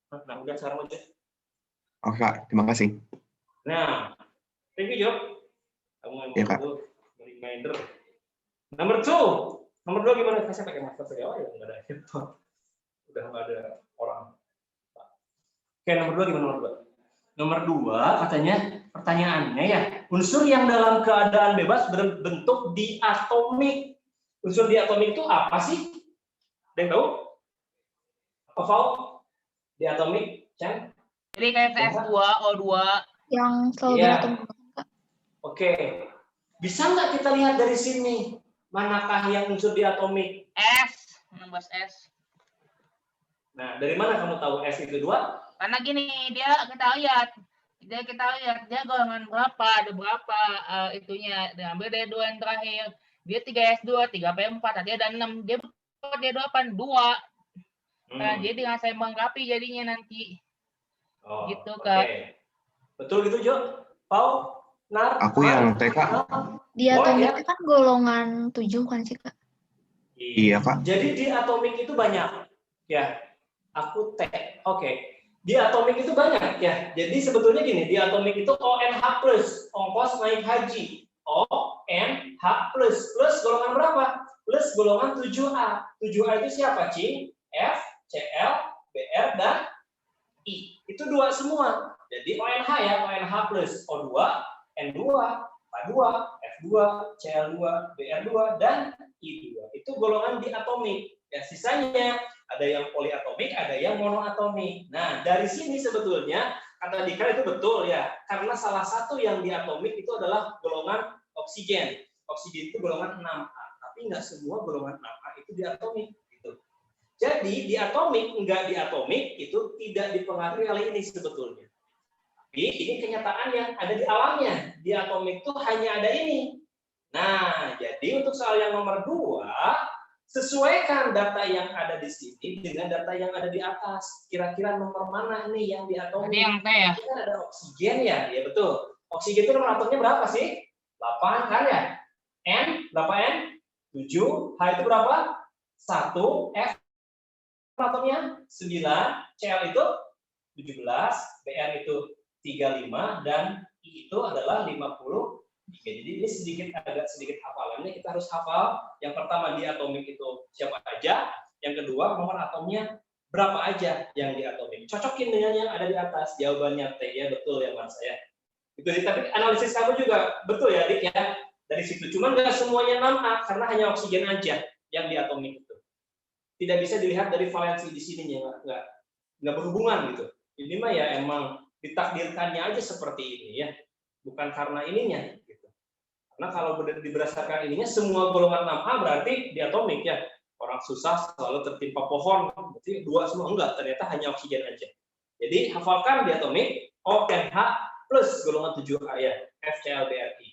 Nah, udah sekarang aja. Oke, Kak. Terima kasih. Nah, thank you, Jo. Kamu Ya, emang Kak. itu reminder. Nomor 2. Nomor 2 gimana? Saya pakai masker ya, ya nggak ada headphone. Udah nggak ada orang. Oke, nomor 2 gimana nomor 2? Nomor 2 katanya pertanyaannya ya, unsur yang dalam keadaan bebas berbentuk diatomik. Unsur diatomik itu apa sih? Ada yang tahu? Apa Val? Diatomik, Chan? Jadi kayak S2, O2. Yang selalu Iya. beratom. Oke. Bisa nggak kita lihat dari sini? Manakah yang unsur diatomik? S, 16S. Nah, dari mana kamu tahu S itu 2? Karena gini, kita lihat dia golongan berapa, ada berapa itunya. Diambil dari 2 yang terakhir. Dia 3S2, 3P4, tadi ada 6. Dia 8, 2. Nah, jadi dengan saya melengkapi jadinya nanti. Oh, gitu, oke. Kak. Betul gitu, Jo? Pau? Nar? Aku yang TK. Diatomik ya? itu kan golongan 7 kan sih, Kak? Iya, Kak. Jadi diatomik itu banyak. Ya, aku T. Oke. Diatomik itu banyak ya. Jadi sebetulnya gini, diatomik itu ONH+, ongkos naik haji. ONH+, plus golongan berapa? Plus golongan 7A. 7A itu siapa, Cing? F, Cl, Br, dan I. Itu 2 semua. Jadi ONH ya, ONH plus O2, N2, K2, F2, Cl2, Br2, dan I2. Itu golongan diatomik. Ya, sisanya ada yang poliatomik, ada yang monoatomik. Nah, dari sini sebetulnya kata Dika itu betul ya, karena salah satu yang diatomik itu adalah golongan oksigen. Oksigen itu golongan 6A, tapi nggak semua golongan 6A itu diatomik. Gitu. Jadi diatomik, enggak diatomik itu tidak dipengaruhi oleh ini sebetulnya. Tapi ini kenyataan yang ada di alamnya. Diatomik itu hanya ada ini. Nah, jadi untuk soal yang nomor 2, sesuaikan data yang ada di sini dengan data yang ada di atas. Kira-kira nomor mana nih yang diatomik? Tadi yang T ya? Ini kan ada oksigen ya, ya betul. Oksigen itu nomor atomnya berapa sih? 8 kan ya? N, berapa N? 7. H itu berapa? 1. F atomnya 9, Cl itu 17, Br itu 35, dan I itu adalah 50. Jadi ini agak sedikit hafalannya, kita harus hafal. Yang pertama diatomik itu siapa aja, yang kedua nomor atomnya berapa aja yang diatomik. Cocokin dengan yang ada di atas. Jawabannya T ya, betul ya Mas ya. Itu tapi analisis kamu juga betul ya Dik ya. Dari situ cuman nggak semuanya 6A karena hanya oksigen aja yang diatomik itu. Tidak bisa dilihat dari valensi di sininya, nggak berhubungan gitu. Ini mah ya emang ditakdirkannya aja seperti ini ya, bukan karena ininya gitu. Karena kalau berdasarkan ininya semua golongan 6A berarti diatomik ya. Orang susah selalu tertimpa pohon, berarti 2 semua enggak, ternyata hanya oksigen aja. Jadi hafalkan diatomik ONH plus golongan 7A ya, FClBrI.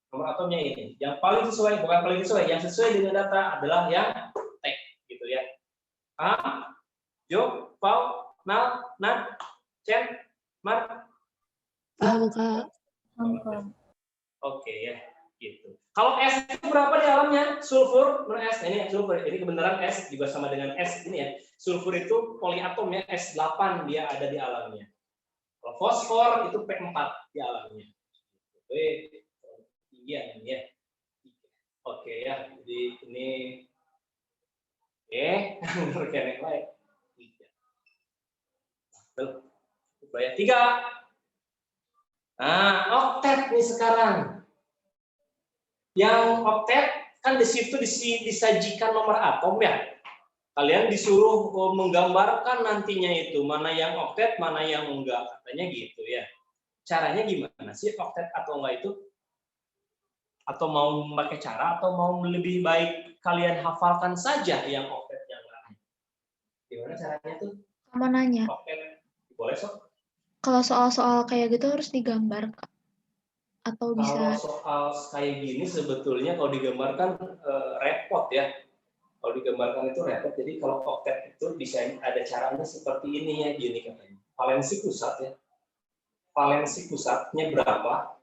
Nomor atomnya ini. Yang paling sesuai, bukan paling sesuai, yang sesuai dengan data adalah yang T gitu ya. A, Jo, Pau, Nal, Nat, Chen, Mar. Paham, Kak. Oke ya, gitu. Kalau S itu berapa di alamnya? Sulfur, S. Ini sulfur. Ini kebenaran S juga sama dengan S ini ya. Sulfur itu poliatom ya, S8 dia ada di alamnya. Kalau fosfor itu P4 di alamnya. Oke, tinggi ya ini ya. Oke ya, jadi ini organik lain. 3. Nah, oktet nih sekarang. Yang oktet kan di situ disajikan nomor atom ya. Kalian disuruh menggambarkan nantinya itu mana yang oktet, mana yang enggak, katanya gitu ya. Caranya gimana sih oktet atau enggak itu? Atau mau memakai cara atau mau lebih baik kalian hafalkan saja yang oktet yang lain? Gimana caranya tuh? Mau nanya. Oktet. Boleh sok? Kalau soal-soal kayak gitu harus digambar, Kak? Atau bisa? Kalau soal kayak gini sebetulnya kalau digambarkan repot ya. Kalau digambarkan itu repot. Jadi kalau oktet itu bisa ada caranya seperti ini ya, gini katanya. Valensi pusat ya. Valensi pusatnya berapa?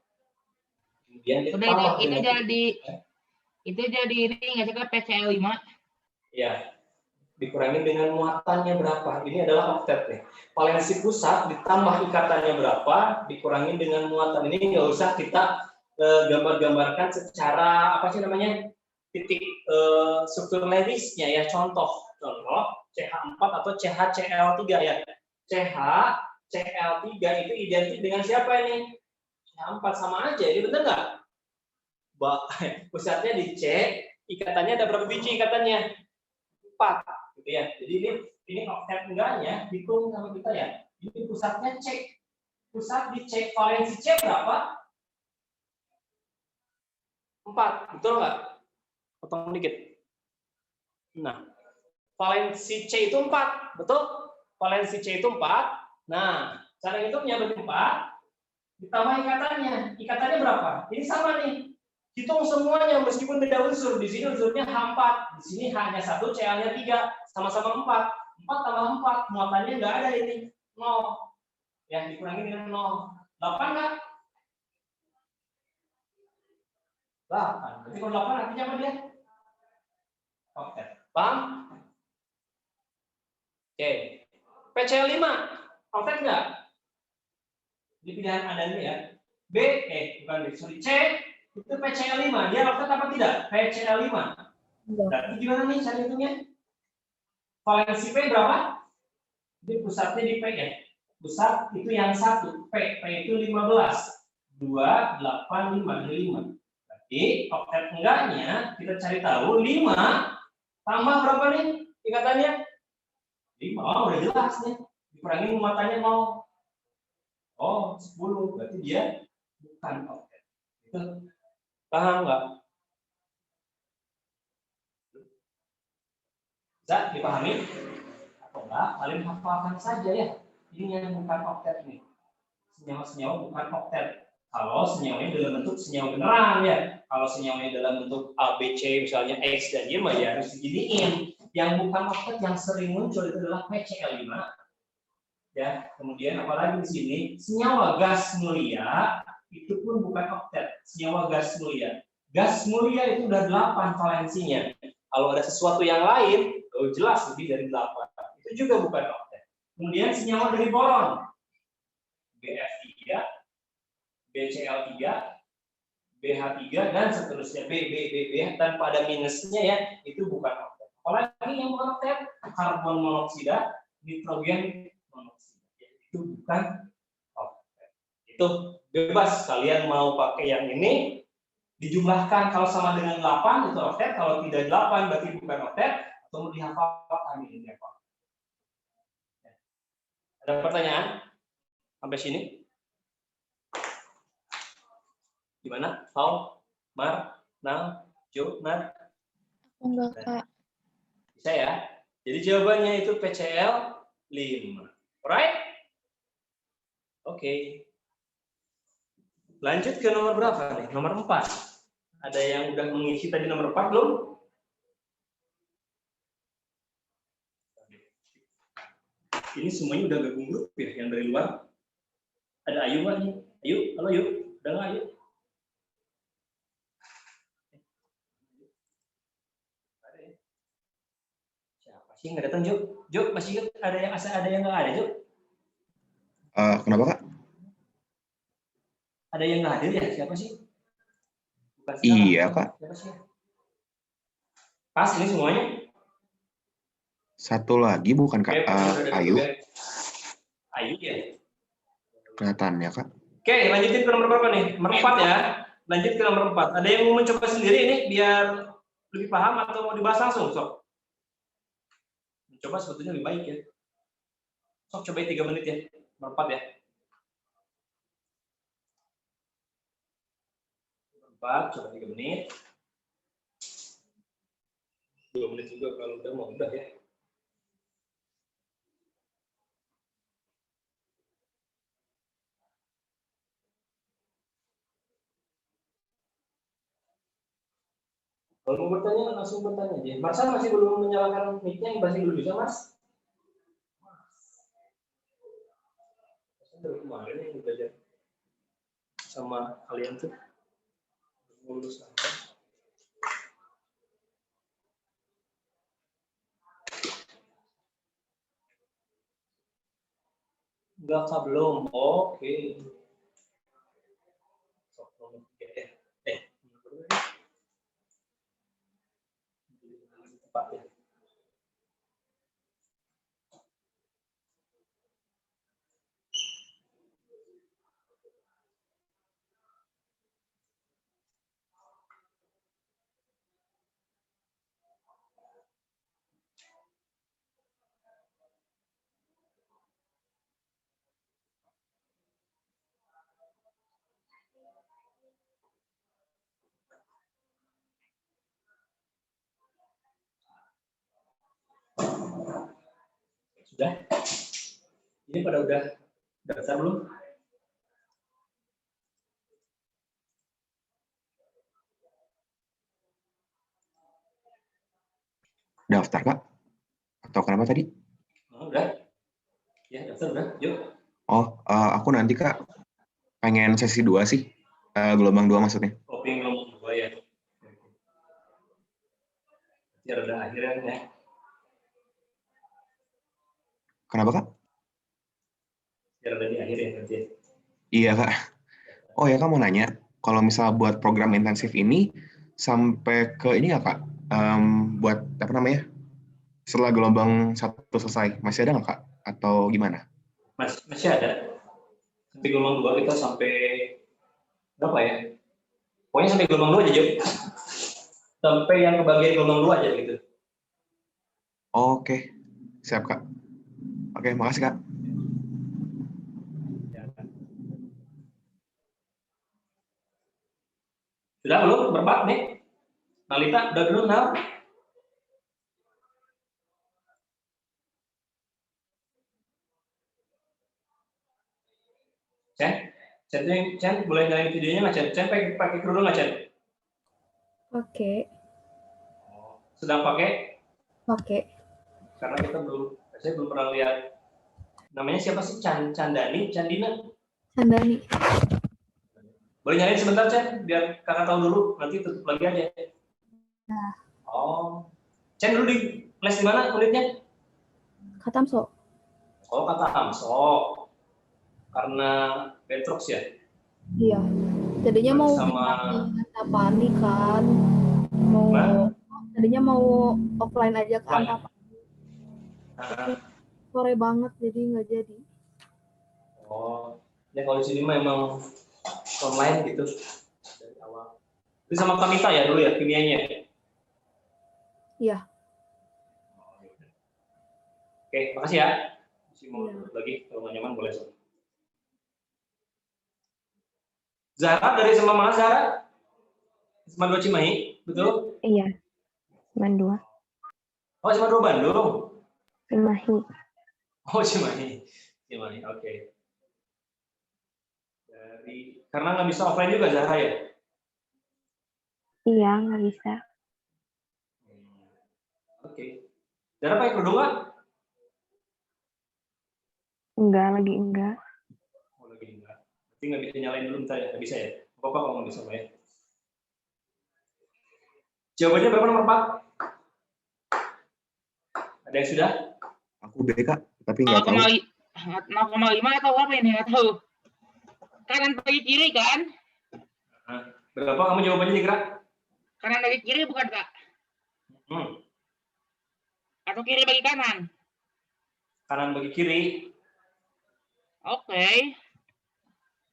Kemudian ditambah itu jadi ini nggak sih Kak PCl5? Ya. Dikurangin dengan muatannya berapa. Ini adalah oktet nih. Valensi pusat ditambah ikatannya berapa, dikurangin dengan muatan. Ini nggak usah kita gambar-gambarkan secara apa sih namanya titik struktur Lewisnya ya. Contoh CH4 atau CHCl3 ya. CHCl3 itu identik dengan siapa ini? CH4 sama aja. Ini benar nggak? Pusatnya di C, ikatannya ada berapa biji ikatannya? 4. Gitu ya. Jadi ini oktet enggaknya hitung sama kita ya. Ini pusatnya C. Pusat di C, valensi C berapa? 4. Betul nggak? Potong dikit. Nah, valensi C itu 4. Betul? Valensi C itu 4. Nah, cara hitungnya berarti 4 ditambah ikatannya. Ikatannya berapa? Ini sama nih. Hitung semuanya meskipun beda unsur. Di sini unsurnya H4, di sini hanya 1, Cl-nya 3, sama-sama 4. 4 tambah 4, muatannya nggak ada ini. 0. Ya, dikurangi dengan 0. 8 nggak? 8. Berarti kalau 8 artinya apa dia? Oke. Paham? Oke. PCl5. Oktet nggak? Di pilihan Anda ini ya. C. Itu PCl5, dia oktet apa tidak? PCl5. Berarti gimana nih cara hitungnya? Valensi P berapa? Jadi pusatnya di P ya. Pusat itu yang 1, P itu 15. 2, 8, 5, 5. Berarti oktet enggaknya kita cari tahu 5 tambah berapa nih ikatannya? 5. Oh, udah jelas nih. Dikurangi muatannya 0. Oh, 10. Berarti dia bukan oktet. Itu paham nggak? Bisa dipahami? Atau enggak? Paling hafalkan saja ya. Ini yang bukan oktet nih. Senyawa-senyawa bukan oktet. Kalau senyawanya dalam bentuk senyawa beneran ya. Kalau senyawanya dalam bentuk A, B, C, misalnya X dan Y, ya harus diginiin. Yang bukan oktet yang sering muncul itu adalah PCl5. Ya, kemudian apalagi di sini senyawa gas mulia itu pun bukan oktet. Senyawa gas mulia. Gas mulia itu udah 8 valensinya. Kalau ada sesuatu yang lain, jelas lebih dari 8. Itu juga bukan oktet. Kemudian senyawa dari boron. BF3, BCl3, BH3 dan seterusnya B tanpa ada minusnya ya, itu bukan oktet. Apalagi yang bukan oktet, karbon monoksida, nitrogen monoksida. Itu bukan oktet. Itu bebas kalian mau pakai yang ini. Dijumlahkan kalau sama dengan 8 itu oktet, kalau tidak 8 berarti bukan oktet, atau mau dihafalkan ini apa? Ada pertanyaan sampai sini? Gimana? Paul, Mar, Nal, Jo, Nar? Enggak, Kak. Bisa ya? Jadi jawabannya itu PCl5. Alright? Oke. Lanjut ke nomor berapa nih? Nomor 4. Ada yang udah mengisi tadi nomor 4 belum? Ini semuanya udah gabung grup ya, yang dari luar. Ada Ayu nggak nih? Ayu, halo Ayu. Udah nggak Ayu? Siapa sih nggak datang, Jo? Jo, masih ada yang nggak ada, Jo? Kenapa, Kak? Ada yang nggak hadir ya? Siapa sih? Bukan Iya, Kak. Siapa sih? Pas ini semuanya? Satu lagi bukan, Kak? Ayu. Ayu ya? Kelihatannya, Kak. Oke, lanjutin ke nomor berapa nih? Nomor 4 ya. Lanjut ke nomor 4. Ada yang mau mencoba sendiri ini biar lebih paham atau mau dibahas langsung, Sob? Mencoba sebetulnya lebih baik ya. Sob, cobain 3 menit ya. Nomor 4 ya. Nomor 4, coba 3 menit. 2 menit juga kalau udah mau udah ya. Kalau mau bertanya, langsung bertanya aja. Masa masih belum menyalakan mic-nya, yang masih belum bisa, Mas? Dari kemarin yang belajar sama kalian tuh. Lulus apa? Enggak, Kak, belum. Oke. Sok, nomor 3 ya. Tempat ya. Sudah? Ini pada udah daftar belum? Daftar, Kak? Atau kenapa tadi? Oh, udah? Ya, daftar udah. Yuk. Oh, aku nanti, Kak, pengen sesi 2 sih. Gelombang 2 maksudnya. Kopi ngomong 2 ya. Biar udah akhirnya ya. Kenapa, Kak? Biar udah di akhir ya nanti. Iya, Kak. Oh ya, Kak, mau nanya. Kalau misal buat program intensif ini, sampai ke ini nggak, Kak? Buat, apa namanya? Setelah gelombang 1 selesai, masih ada nggak, Kak? Atau gimana? Masih ada. Sampai gelombang 2 kita sampai berapa ya? Pokoknya sampai gelombang 2 aja, Jok. Sampai yang kebagian gelombang 2 aja gitu. Oke. Siap, Kak. Oke, makasih, Kak. Sudah belum? Berapa nih? Nalita, udah belum, Nal? Chen, boleh nyalain videonya nggak, Chen? Chen pakai kerudung nggak, Chen? Oke, Sedang pakai? oke. Karena saya belum pernah lihat. Namanya siapa sih? Candani? Candina? Sandani. Boleh nyalain sebentar, Chen? Biar kakak tahu dulu. Nanti tutup lagi aja. Nah, Oh. Chen dulu di les di mana kulitnya? Katamso. Oh, kata Amso. Karena Petrox ya? Iya. Tadinya mau Sama Antapani kan. Tadinya mau offline aja ke Offline. Antapani. Sore banget jadi nggak jadi. Oh, ya kalau di sini mah emang online gitu dari awal. Itu sama Kamita ya dulu ya kimianya. Iya. Oke, makasih ya. Masih mau Iya. ikut lagi kalau nggak nyaman boleh. Zara dari sama mana Zara? SMA 2 Cimahi, betul? Iya, Mandua, Oh, SMA 2 Bandung. Cimahi. Oh, Cimahi, oke. Karena nggak bisa offline juga Zahra ya? Iya, nggak bisa. Oke. Zahra pakai kerudung nggak? Enggak, lagi enggak. Oh, lagi enggak. Tapi nggak bisa nyalain dulu bentar ya? Nggak bisa ya? Apa kalau nggak bisa, Pak ya? Jawabannya berapa nomor 4? Ada yang sudah? Aku B, Kak, tapi nggak tahu. 0,5 atau apa ini? Nggak tahu. Kanan bagi kiri kan? Berapa kamu jawabannya dikira? Kanan bagi kiri bukan, Kak? Atau kiri bagi kanan? Kanan bagi kiri. Oke.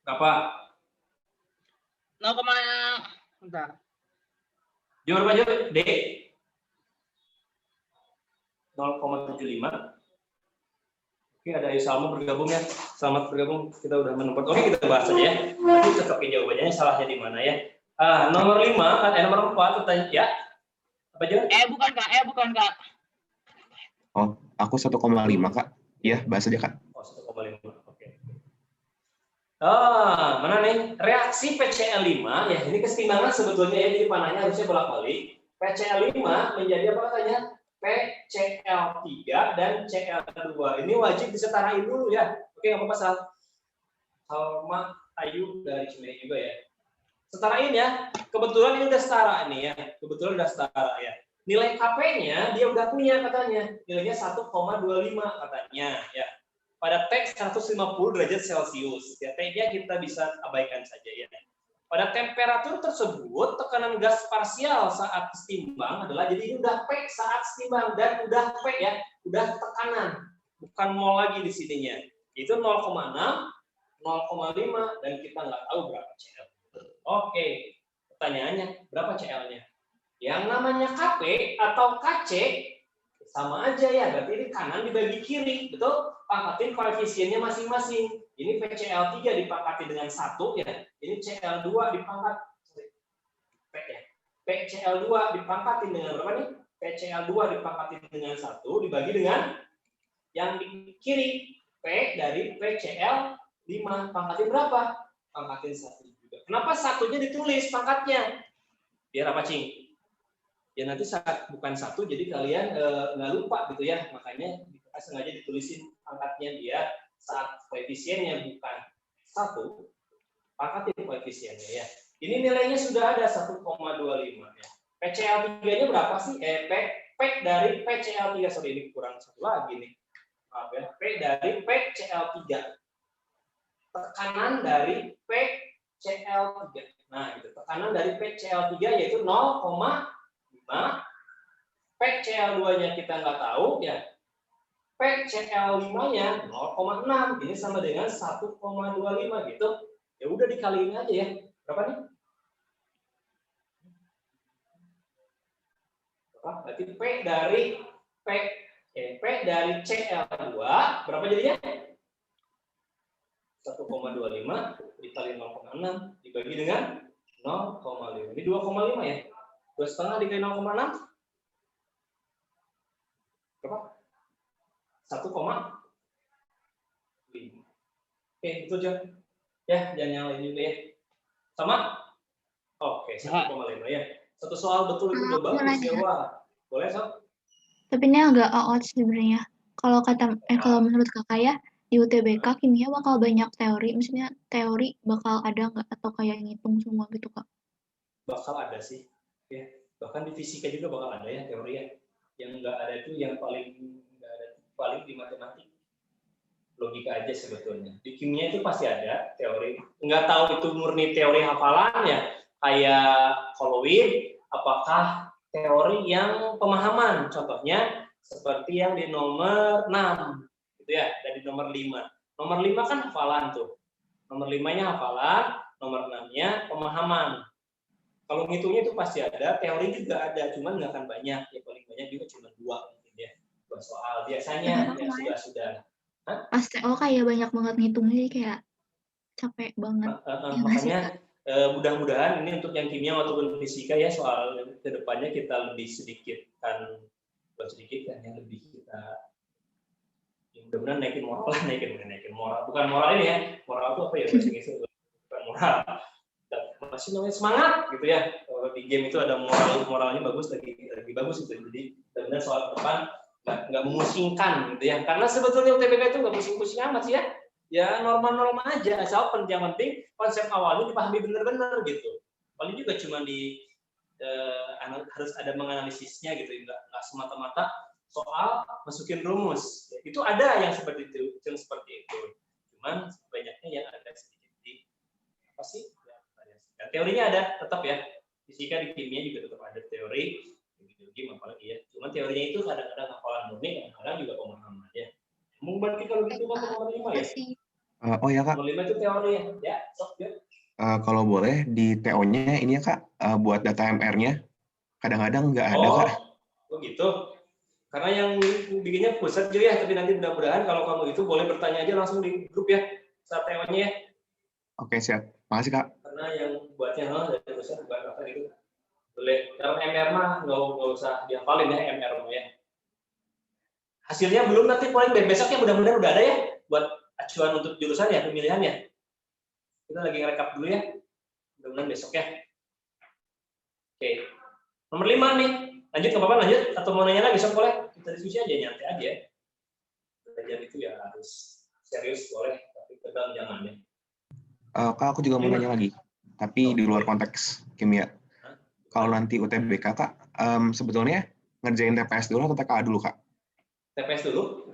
Berapa? 0, bentar. Jawab berapa, Jawab? D. 0,75. Oke, ada Ayu Salma bergabung ya. Selamat bergabung. Kita udah menempat. Oke, kita bahas aja ya. Nanti cocokin jawabannya, salahnya di mana ya. Nomor 5, nomor 4, pertanyaan ya. Apa aja? Bukan, Kak. Oh, aku 1,5, Kak. Iya, bahas aja, Kak. Oh, 1,5. Oke. Mana nih? Reaksi PCl5, ya ini kesetimbangan sebetulnya ya, jadi panahnya harusnya bolak-balik. PCl5 menjadi apa katanya? PCl3 dan Cl2. Ini wajib disetarain dulu ya. Oke, nggak apa-apa, Salma Ayu dari Cimahi juga ya. Setarain ya. Kebetulan ini udah setara nih ya. Kebetulan udah setara ya. Nilai KP-nya dia udah punya katanya. Nilainya 1,25 katanya ya. pada T 150 derajat Celcius. Ya, T-nya kita bisa abaikan saja ya. Pada temperatur tersebut, tekanan gas parsial saat setimbang adalah, jadi ini udah P saat setimbang, dan udah P ya, udah tekanan, bukan mol lagi di sininya. Itu 0,6, 0,5, dan kita nggak tahu berapa CL. Oke, pertanyaannya, berapa CL-nya? Yang namanya KP atau KC, sama aja ya, berarti ini kanan dibagi kiri, betul? Pangkatin koefisiennya masing-masing. Ini PCl3 dipangkati dengan 1 ya. Ini CL2 dipangkat P ya. PCl2 dipangkatin dengan berapa nih? PCl2 dipangkatin dengan 1 dibagi dengan yang di kiri, P dari PCl5. Pangkatin berapa? Pangkatin 1 juga. Kenapa satunya ditulis pangkatnya? Biar apa, Cing? Ya nanti saat bukan 1, jadi kalian nggak lupa gitu ya. Makanya kita sengaja ditulisin pangkatnya biar saat koefisiennya bukan 1, pangkatin koefisiennya ya. Ini nilainya sudah ada 1,25 ya. PCl3-nya berapa sih? P dari PCl3, sorry ini kurang satu lagi nih. Maaf ya. P dari PCl3. Tekanan dari PCl3. Nah, itu tekanan dari PCl3 yaitu 0,5. PCl2-nya kita nggak tahu ya. PCl5-nya 0,6. Ini sama dengan 1,25 gitu. Ya udah dikaliin aja ya. Berapa nih? Berarti P dari CL2 berapa jadinya? 1,25 dikali 0,6 dibagi dengan 0,5. Ini 2,5 ya. 2,5 dikali 0,6 berapa? 1,5. Oke, itu aja. Ya, jangan yang lain juga ya. Sama? Oke, 1,5 ya. Satu soal betul itu udah bagus ya, wah. Boleh, Sob? Tapi ini agak out sebenarnya. Kalau kalau menurut kakak ya, di UTBK kimia bakal banyak teori, maksudnya teori bakal ada nggak atau kayak ngitung semua gitu kak? Bakal ada sih, ya. Bahkan di fisika juga bakal ada ya teori ya. Yang nggak ada itu yang paling di matematik. Logika aja sebetulnya. Di kimia itu pasti ada teori. Nggak tahu itu murni teori hafalan ya, kayak Holloway, apakah teori yang pemahaman. Contohnya seperti yang di nomor 6 gitu ya, dan di nomor 5. Nomor 5 kan hafalan tuh. Nomor 5-nya hafalan, nomor 6-nya pemahaman. Kalau ngitungnya itu pasti ada, teori juga ada, cuman nggak akan banyak. Ya paling banyak juga cuma 2 mungkin ya. 2 soal biasanya ya sudah. Pas TO kayak banyak banget ngitungnya, jadi kayak capek banget. Makanya mudah-mudahan ini untuk yang kimia ataupun fisika ya, soal kedepannya kita lebih sedikit kan, bukan sedikit kan, yang lebih kita mudah-mudahan naikin moral, bukan moral ini ya, moral itu apa ya bahasa Inggrisnya, bukan moral, masih namanya semangat gitu ya. Kalau di game itu ada moralnya bagus, lagi bagus itu. Jadi mudah-mudahan soal depan nggak memusingkan gitu ya, karena sebetulnya UTBK itu nggak pusing-pusing amat sih ya. Ya normal-normal aja, asal yang penting konsep awalnya dipahami benar-benar gitu. Paling juga cuma harus ada menganalisisnya gitu, nggak semata-mata soal masukin rumus. Ya, itu ada yang seperti itu, Cuman banyaknya yang ada sedikit di apa sih? Ya, dan teorinya ada tetap ya. Fisika di kimia juga tetap ada teori, biologi apalagi ya. Cuman teorinya itu kadang-kadang hafalan murni, kadang-kadang juga pemahaman ya. Berarti kalau gitu kan nomor 5 ya? Oh ya kak. Nomor 5 itu teori ya. Sok ya. Kalau boleh di TO-nya ini ya kak, buat data MR-nya kadang-kadang nggak ada kak. Oh gitu. Karena yang bikinnya pusat juga ya, tapi nanti mudah-mudahan kalau kamu itu boleh bertanya aja langsung di grup ya saat TO-nya ya. Oke siap. Makasih kak. Karena yang buatnya dari pusat buat apa gitu. Boleh. Kalau MR mah nggak usah dihafalin ya MR ya. Hasilnya belum, nanti paling besoknya mudah-mudahan udah ada ya buat acuan untuk jurusan ya, pemilihannya. Kita lagi ngerekap dulu ya. Mudah-mudahan besok ya. Oke. Nomor 5 nih. Lanjut nggak apa-apa, lanjut. Atau mau nanya lagi, besok boleh. Kita diskusi aja, nyantai aja. Belajar itu ya harus serius boleh, tapi tegang jangan ya. Kak, aku juga mau nanya lagi. Tapi di luar konteks kimia. Kalau nanti UTBK kak, sebetulnya ngerjain TPS dulu atau TKA dulu kak? TPS dulu.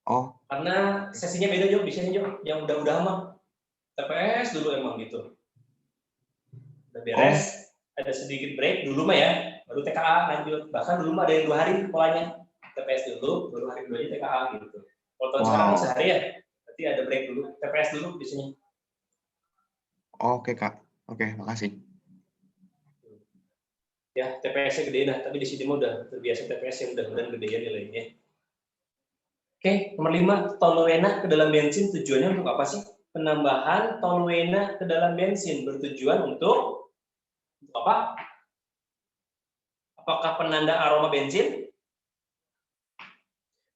Oh, Karena sesinya beda Jo, biasanya Jo. Yang udah mah TPS dulu emang gitu. Udah beres, ada sedikit break dulu mah ya, baru TKA lanjut. Bahkan dulu mah ada yang 2 hari polanya. TPS dulu, baru hari keduanya TKA gitu. Kalau tahun sekarang wow. kan sehari ya, berarti ada break dulu. TPS dulu biasanya. Oke, Kak. Oke, makasih. Ya, TPS-nya gede dah, tapi di sini mah udah terbiasa TPS yang udah gedean nilainya. Oke, nomor 5, toluena ke dalam bensin tujuannya untuk apa sih? Penambahan toluena ke dalam bensin bertujuan untuk apa? Apakah penanda aroma bensin?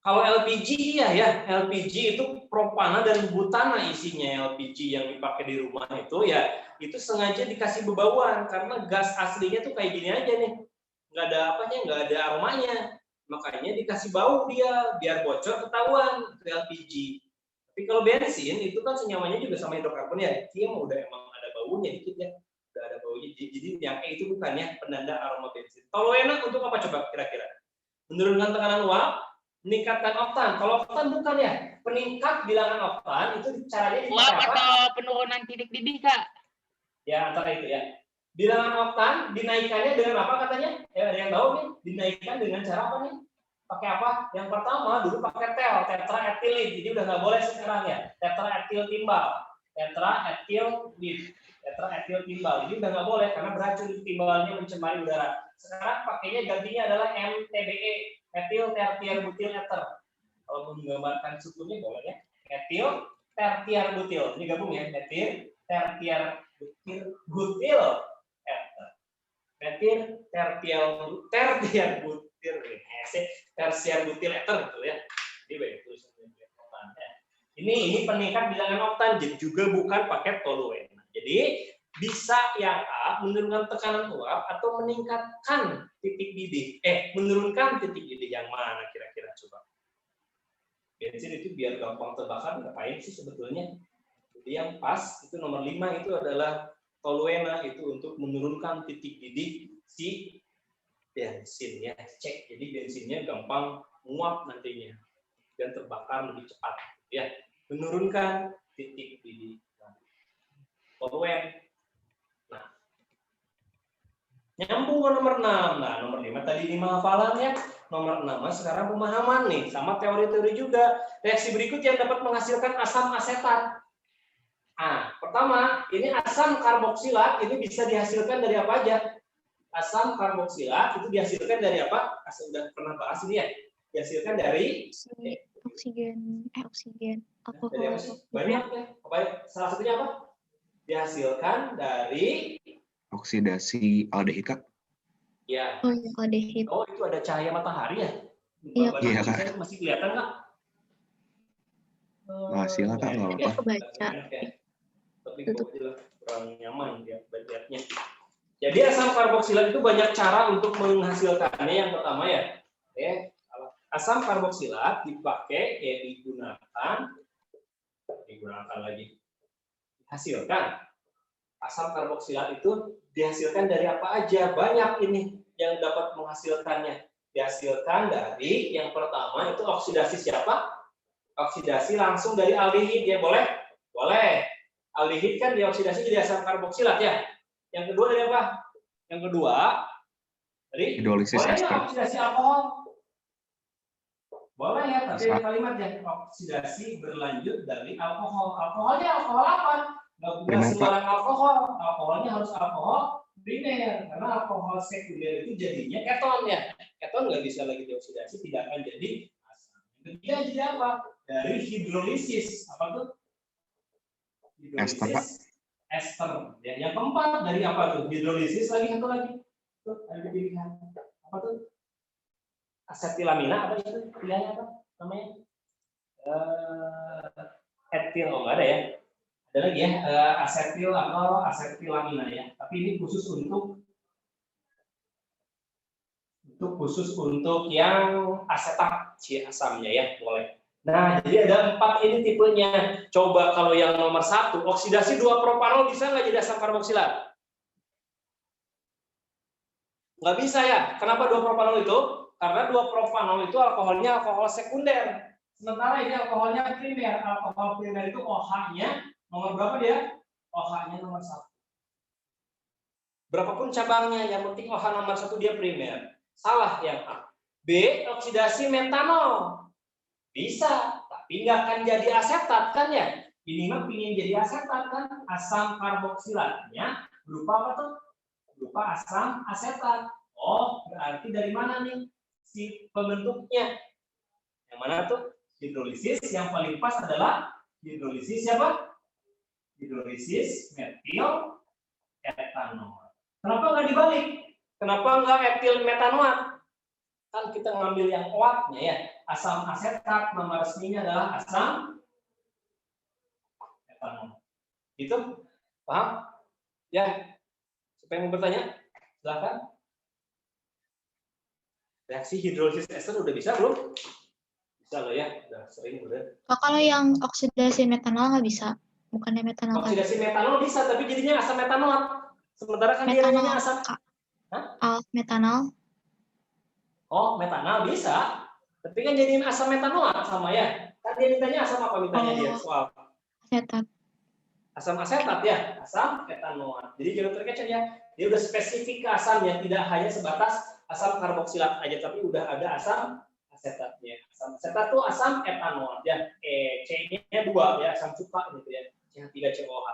Kalau LPG iya ya, LPG itu propana dan butana isinya LPG yang dipakai di rumah itu ya, itu sengaja dikasih bebauan karena gas aslinya tuh kayak gini aja nih, nggak ada apanya, nggak ada aromanya, makanya dikasih bau dia biar bocor ketahuan itu LPG. Tapi kalau bensin itu kan senyawanya juga sama hidrokarbon ya, dia udah emang ada baunya dikit ya, udah ada baunya, jadi yang itu bukan ya penanda aroma bensin. Kalau enak untuk apa coba kira-kira? Menurunkan tekanan uap, meningkatkan oktan. Kalau oktan bukan ya, peningkat bilangan oktan itu caranya dipakai Uap apa? atau penurunan titik didih, Kak? Ya antara itu ya. Bilangan oktan dinaikkannya dengan apa katanya? Ya ada yang tahu nih? Dinaikkan dengan cara apa nih? Pakai apa? Yang pertama dulu pakai tetraethylin. Jadi udah nggak boleh sekarang ya. Tetraetyl timbal. Tetraetyl timbal. Jadi udah nggak boleh karena beracun, timbalnya mencemari udara. Sekarang pakainya gantinya adalah MTBE, metil tertiar butil ether. Kalau menggambarkan sukunya boleh ya. Metil tertiar butil. Ini gabung ya. Metil tertiar butil ether. Metil tertiar butil tersiar butil ether gitu ya. Jadi baik tulisannya oktan ya. Ini peningkat bilangan oktan, jadi juga bukan pakai toluena. Jadi bisa yang A menurunkan tekanan uap atau meningkatkan titik didih. Menurunkan titik didih yang mana kira-kira coba? Bensin itu biar gampang terbakar ngapain sih sebetulnya? Jadi yang pas itu nomor 5 itu adalah toluena, itu untuk menurunkan titik didih si bensin ya. Cek, jadi bensinnya gampang menguap nantinya dan terbakar lebih cepat ya. Menurunkan titik didih toluen. Nah, nyambung ke nomor 6. Nah, nomor 5 tadi 5 hafalan ya. Nomor 6 sekarang pemahaman nih, sama teori-teori juga. Reaksi berikut yang dapat menghasilkan asam asetat. Nah, pertama, ini asam karboksilat ini bisa dihasilkan dari apa aja? Asam karboksilat itu dihasilkan dari apa? Sudah pernah bahas ini ya. Dihasilkan dari oksigen, dari alkohol. apa sih? Banyak ya. Salah satunya apa? Dihasilkan dari Oksidasi aldehid, Kak. ya. Oh ya, aldehid. Oh, itu ada cahaya matahari ya? Iya. Iya, Kak. Masih kelihatan nggak? Masih lah, Kak, nggak apa-apa. Kebaca. Tapi kok jelas kurang nyaman ya lihatnya. Jadi asam karboksilat itu banyak cara untuk menghasilkannya. Yang pertama ya, asam karboksilat dipakai digunakan lagi. Hasilkan. Asam karboksilat itu dihasilkan dari apa aja? Banyak ini yang dapat menghasilkannya. Dihasilkan dari yang pertama itu oksidasi siapa? Oksidasi langsung dari aldehid ya, boleh? Boleh. Aldehid kan dioksidasi jadi asam karboksilat ya. Yang kedua dari apa? Yang kedua dari Hidrolisis boleh ester. ya oksidasi alkohol? Boleh ya, tapi ada kalimatnya oksidasi berlanjut dari alkohol. Alkoholnya alkohol apa? Nggak sembarang alkohol. Alkoholnya harus alkohol primer, karena alkohol sekunder itu jadinya keton ya. Keton nggak bisa lagi dioksidasi, tidak akan jadi asam. Ketiga jadi apa? Dari hidrolisis. Apa tuh? Hidrolisis ester. Ya, yang keempat dari apa tuh? Hidrolisis lagi satu lagi. Tuh, ada pilihan. Apa tuh? Asetilamina apa itu? Pilihannya apa? Namanya? Etil, nggak ada ya. Ada lagi ya, asetil atau asetilamina ya. Tapi ini khusus untuk yang asetat, si asamnya ya, boleh. Nah, jadi ada 4 ini tipenya. Coba kalau yang nomor 1, oksidasi 2 propanol bisa nggak jadi asam karboksilat? Nggak bisa ya. Kenapa 2 propanol itu? Karena 2 propanol itu alkoholnya alkohol sekunder. Sementara ini alkoholnya primer. Alkohol primer itu OH-nya nomor berapa dia? OH-nya nomor 1. Berapapun cabangnya, yang penting OH nomor 1 dia primer. Salah yang A. B, oksidasi metanol. Bisa, tapi nggak akan jadi asetat kan ya? Ini mah pingin jadi asetat kan? Asam karboksilatnya berupa apa tuh? Berupa asam asetat. Oh, berarti dari mana nih si pembentuknya? Yang mana tuh? Hidrolisis yang paling pas adalah hidrolisis siapa? Hidrolisis metil etanol. Kenapa nggak dibalik? Kenapa nggak etil metanoat? Kan kita ngambil yang oatnya ya. Asam asetat nama resminya adalah asam etanol. Gitu? Paham? Ya. Siapa yang mau bertanya? Silakan. Reaksi hidrolisis ester udah bisa belum? Bisa loh ya, udah sering udah. Oh, kalau yang oksidasi metanol nggak bisa, bukannya metanol kan? Oksidasi metanol bisa, tapi jadinya asam metanoat. Sementara kan dia Metanol, namanya asam. Kak. Hah? Metanol. Oh, metanol bisa. Tapi kan jadiin asam metanoat sama ya. Kan dia mintanya asam apa mintanya dia soal? Asetat. Asam asetat ya, asam etanoat. Jadi jangan terkecoh ya. Dia udah spesifik ke asamnya, tidak hanya sebatas asam karboksilat aja, tapi udah ada asam asetatnya. Asam asetat itu asam etanoat ya. C-nya 2 ya, asam cuka gitu ya. CH3COH.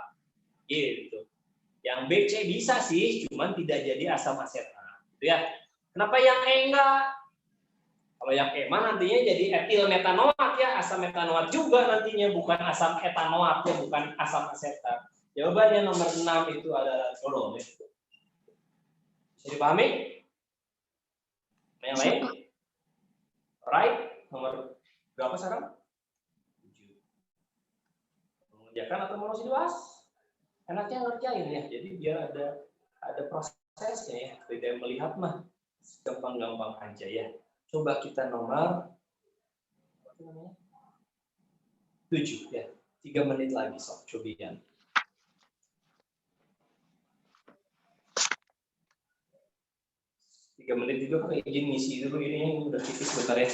Gitu. Yang B, C bisa sih, cuman tidak jadi asam asetat. Gitu ya. Kenapa yang E enggak? Kalau yang E nantinya jadi etil metanoat ya, asam metanoat juga nantinya, bukan asam etanoat ya, bukan asam asetat. Jawabannya nomor 6 itu adalah colon. Bisa dipahami? Yang lain? Alright, nomor berapa sekarang? 7. Mengerjakan atau mau siduas? Enaknya ngerjain ya, jadi biar ada prosesnya ya. Tidak melihat mah gampang-gampang aja ya. Coba kita nomor 7 ya. 3 menit lagi sob, cobian. Tiga menit itu kayak izin ngisi dulu ini udah tipis bentar ya.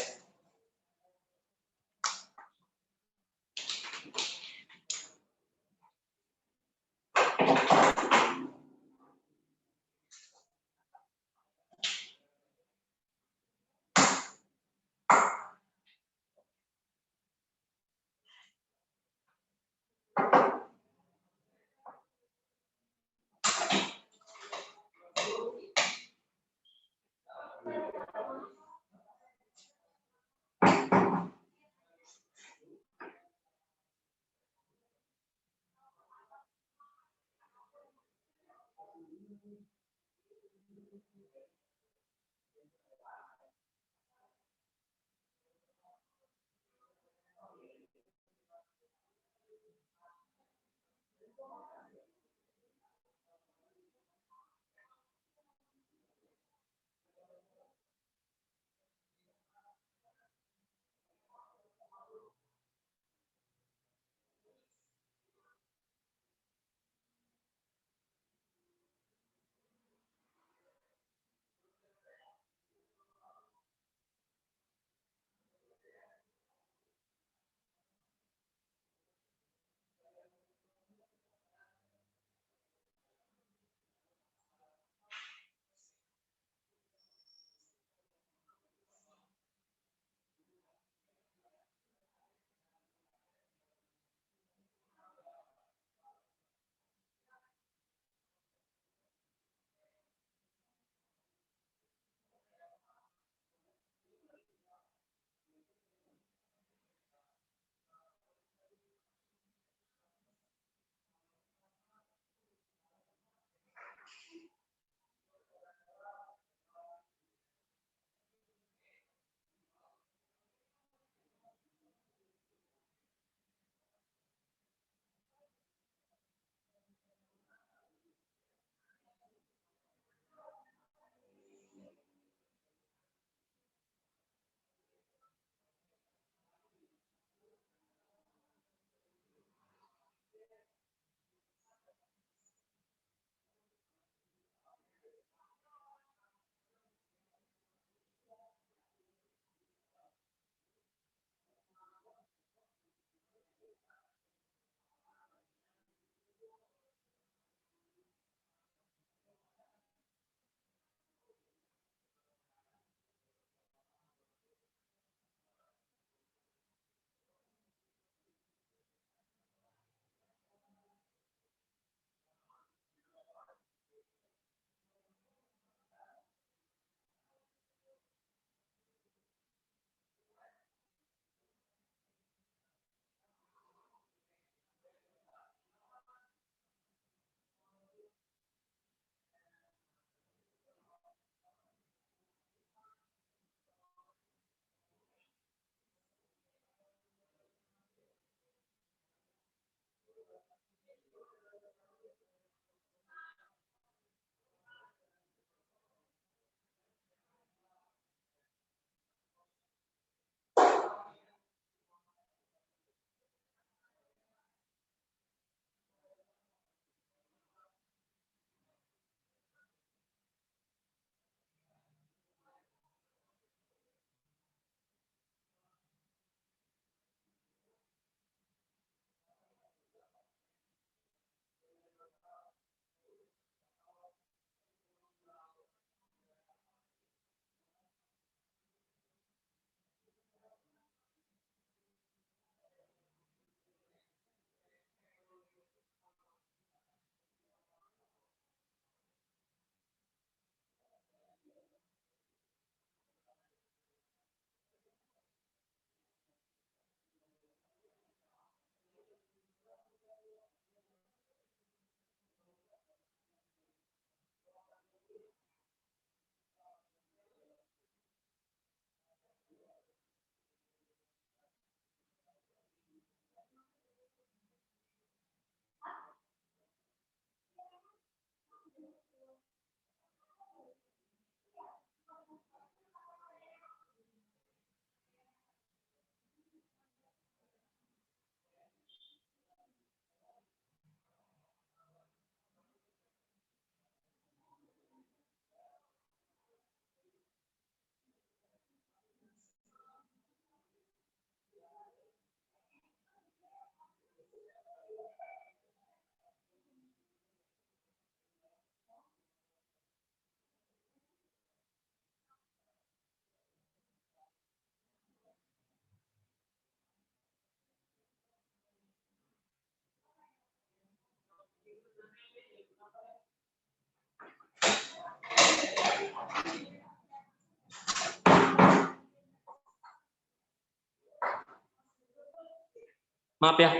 Maaf ya.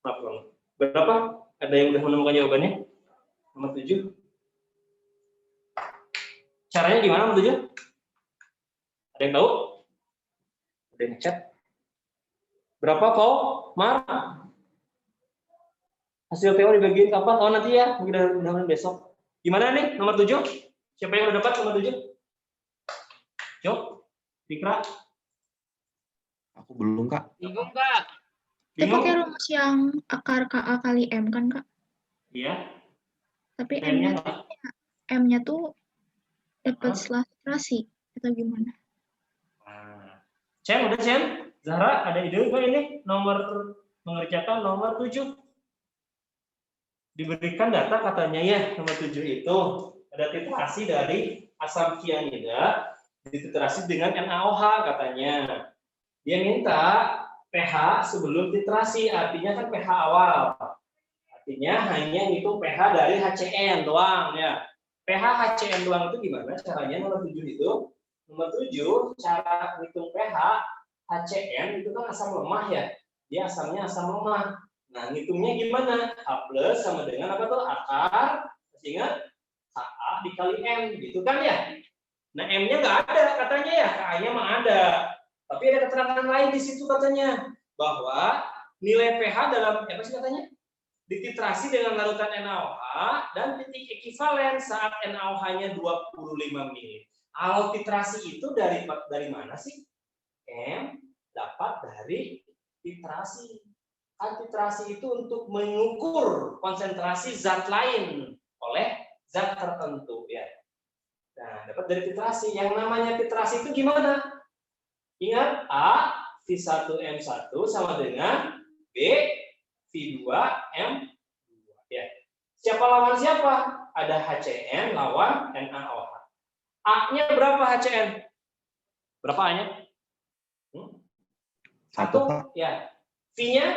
Maaf Bang. Berapa? Ada yang udah menemukan jawabannya? Nomor 7. Caranya gimana nomor 7? Ada yang tahu? Ada yang chat? Berapa kau marah? Hasil teori bagian kapan? Oh nanti ya, mudah-mudahan besok. Gimana nih nomor 7? Siapa yang udah dapat nomor 7? Yuk, Fikra. Aku belum, Kak. Bingung, Kak. Itu Bingung? pakai rumus yang akar KA kali M kan, Kak? Iya. Tapi M-nya M-nya tuh dapat Hah? setelah iterasi atau gimana? Chen, udah Chen? Zahra, ada ide nggak ini? Mengerjakan nomor 7. Diberikan data katanya ya, nomor 7 itu ada titrasi dari asam cyanida dititrasi dengan NaOH katanya. Dia minta pH sebelum titrasi, artinya kan pH awal. Artinya hanya ngitung pH dari HCN doang ya. pH HCN doang itu gimana caranya nomor 7 itu? Nomor 7 cara ngitung pH HCN itu kan asam lemah ya. Dia asamnya asam lemah. Nah, ngitungnya gimana? H plus sama dengan apa tuh? Akar, masih ingat? HA dikali M, gitu kan ya? Nah, M-nya nggak ada katanya ya, K-nya mah ada. Tapi ada keterangan lain di situ katanya, bahwa nilai pH dalam, apa sih katanya? Dititrasi dengan larutan NaOH dan titik ekivalen saat NaOH-nya 25 mili. Kalau titrasi itu dari mana sih? M dapat dari titrasi. Titrasi itu untuk mengukur konsentrasi zat lain oleh zat tertentu ya. Nah, dapat dari titrasi. Yang namanya titrasi itu gimana? Ingat A V1M1 sama dengan B V2M2 ya. Siapa lawan siapa? Ada HCN lawan NaOH. A-nya berapa HCN? Berapa A-nya? 1 ya. V-nya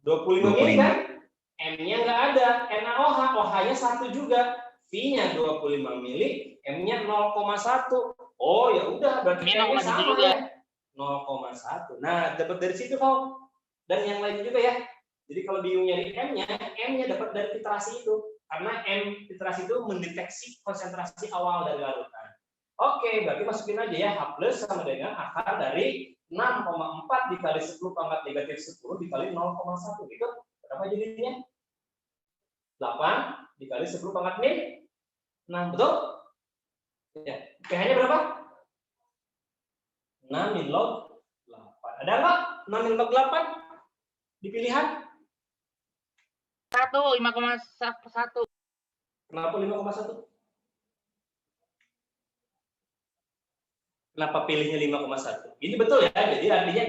25 mili kan? M-nya nggak ada. NaOH, OH-nya 1 juga. V-nya 25 mili, M-nya 0,1. Oh ya udah, berarti M-nya sama ya. 0,1. Nah, dapat dari situ kau. Dan yang lain juga ya. Jadi kalau bingung nyari M-nya dapat dari titrasi itu. Karena M titrasi itu mendeteksi konsentrasi awal dari larutan. Oke, berarti masukin aja ya. H plus sama dengan akar dari 6,4 dikali 10 pangkat negatif 10 dikali 0,1 gitu. Berapa jadinya? 8 dikali 10 pangkat min 6, betul? Ya. pH-nya berapa? 6 min log 8. Ada nggak 6 min log 8 di pilihan? 5,1. Kenapa 5,1? Kenapa pilihnya 5,1? Ini betul ya, jadi artinya